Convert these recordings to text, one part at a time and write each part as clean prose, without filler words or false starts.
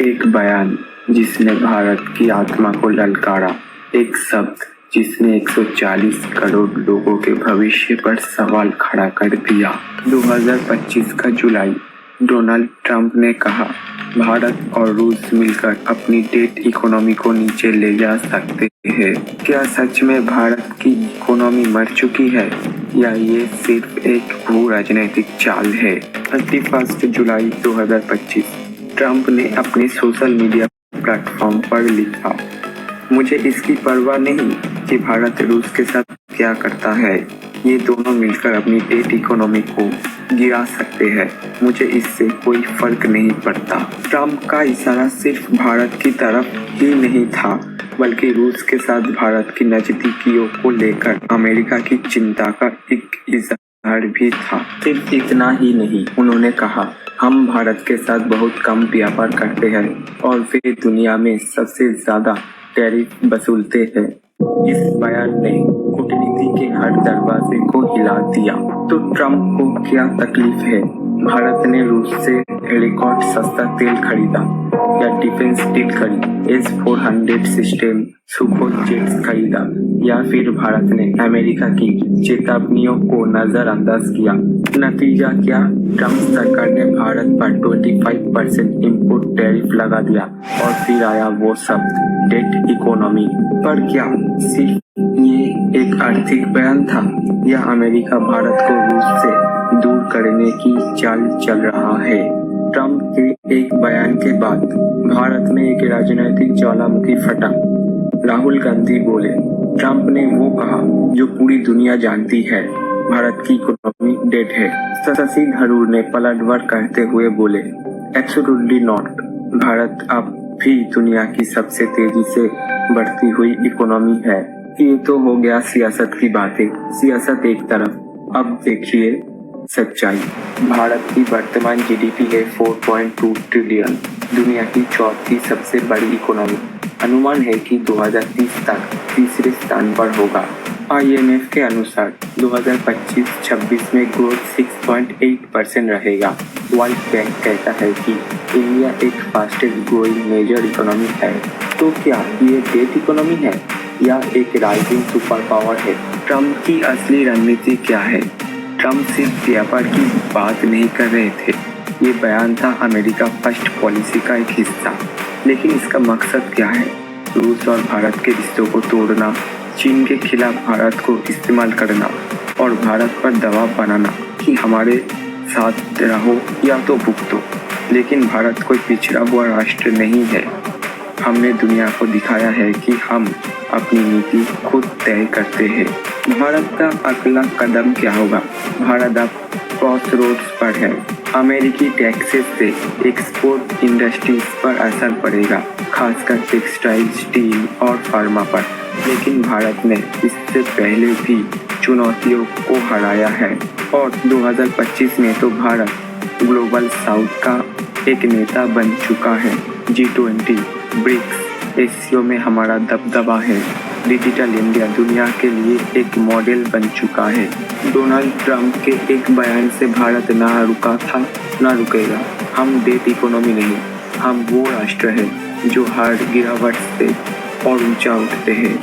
एक बयान जिसने भारत की आत्मा को ललकारा, एक शब्द जिसने 140 करोड़ लोगों के भविष्य पर सवाल खड़ा कर दिया। 2025 का जुलाई, डोनाल्ड ट्रंप ने कहा, भारत और रूस मिलकर अपनी डेट इकोनॉमी को नीचे ले जा सकते हैं। क्या सच में भारत की इकोनॉमी मर चुकी है या ये सिर्फ एक भू राजनीतिक चाल है? 31 जुलाई 2025 ट्रंप ने अपने सोशल मीडिया प्लेटफॉर्म पर लिखा, मुझे इसकी परवाह नहीं कि भारत रूस के साथ क्या करता है, ये दोनों मिलकर अपनी डेट इकोनॉमी को गिरा सकते हैं, मुझे इससे कोई फर्क नहीं पड़ता। ट्रंप का इशारा सिर्फ भारत की तरफ ही नहीं था, बल्कि रूस के साथ भारत की नजदीकियों को लेकर अमेरिका की चिंता का एक इजहार भी था। सिर्फ इतना ही नहीं, उन्होंने कहा, हम भारत के साथ बहुत कम व्यापार करते हैं और वे दुनिया में सबसे ज्यादा टैरिफ वसूलते हैं। इस बयान ने कूटनीति के हर दरवाजे को हिला दिया। तो ट्रंप को क्या तकलीफ है? भारत ने रूस से रिकॉर्ड सस्ता तेल खरीदा या डिफेंस डील करी, S-400 सिस्टम, सुखोई जेट्स खरीदा, या फिर भारत ने अमेरिका की चेतावनियों को नजरअंदाज किया। नतीजा क्या? ट्रंप सरकार ने भारत पर 25% इम्पोर्ट टैरिफ लगा दिया और फिर आया वो शब्द डेट इकोनॉमी। पर क्या सिर्फ ये एक आर्थिक बयान था या अमेरिका भारत को रूस से दूर करने की चाल चल रहा है? ट्रंप के एक बयान के बाद भारत में एक राजनीतिक ज्वालामुखी फटा। राहुल गांधी बोले, ट्रंप ने वो कहा जो पूरी दुनिया जानती है, भारत की इकोनॉमी डेड है। शशि थरूर ने पलटवार करते हुए बोले, एब्सोल्युटली नॉट, भारत अब भी दुनिया की सबसे तेजी से बढ़ती हुई इकोनॉमी है। ये तो हो गया सियासत की बातें, सियासत एक तरफ, अब देखिए सच्चाई। भारत की वर्तमान जीडीपी है 4.2 ट्रिलियन, दुनिया की चौथी सबसे बड़ी इकोनॉमी। अनुमान है कि 2030 तक तीसरे स्थान पर होगा। IMF के अनुसार 2025-26 में ग्रोथ 6.8% रहेगा। वर्ल्ड बैंक कहता है कि इंडिया एक फास्टेस्ट ग्रोइंग मेजर इकोनॉमी है। तो क्या ये डेट इकोनॉमी है या एक राइजिंग सुपर पावर है? ट्रंप की असली रणनीति क्या है? ट्रंप सिर्फ व्यापार की बात नहीं कर रहे थे, ये बयान था अमेरिका फर्स्ट पॉलिसी का एक हिस्सा। लेकिन इसका मकसद क्या है? रूस और भारत के रिश्तों को तोड़ना, चीन के खिलाफ भारत को इस्तेमाल करना और भारत पर दबाव बनाना कि हमारे साथ रहो या तो भुगतो। लेकिन भारत कोई पिछड़ा हुआ राष्ट्र नहीं है। हमने दुनिया को दिखाया है कि हम अपनी नीति खुद तय करते हैं। भारत का अगला कदम क्या होगा? भारत अब क्रॉस रोड्स पर है। अमेरिकी टैक्सेस से एक्सपोर्ट इंडस्ट्रीज पर असर पड़ेगा, खासकर टेक्सटाइल, स्टील और फार्मा पर। लेकिन भारत ने इससे पहले भी चुनौतियों को हराया है और 2025 में तो भारत ग्लोबल साउथ का एक नेता बन चुका है। G20, ब्रिक्स, एशिया में हमारा दबदबा है। डिजिटल इंडिया दुनिया के लिए एक मॉडल बन चुका है। डोनाल्ड ट्रंप के एक बयान से भारत ना रुका था, ना रुकेगा। हम डेट इकोनॉमी नहीं, हम वो राष्ट्र है जो हर गिरावट से और ऊंचा उठते हैं,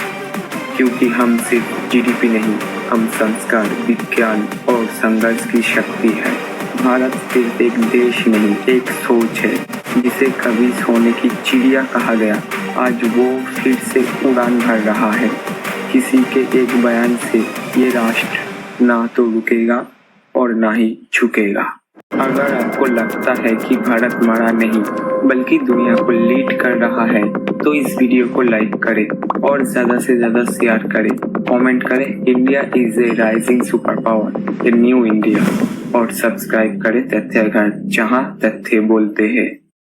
क्योंकि हम सिर्फ जीडीपी नहीं, हम संस्कार, विज्ञान और संघर्ष की शक्ति है। भारत सिर्फ एक देश नहीं, एक सोच है। जिसे कभी सोने की चिड़िया कहा गया, आज वो फिर से उड़ान भर रहा है। किसी के एक बयान से ये राष्ट्र ना तो रुकेगा और ना ही झुकेगा। अगर आपको लगता है कि भारत मरा नहीं बल्कि दुनिया को लीड कर रहा है, तो इस वीडियो को लाइक करें और ज़्यादा से ज़्यादा शेयर करें, कमेंट करें, India is a rising super power, a new India, और सब्सक्राइब करें तथ्य घर, जहां तथ्य बोलते हैं।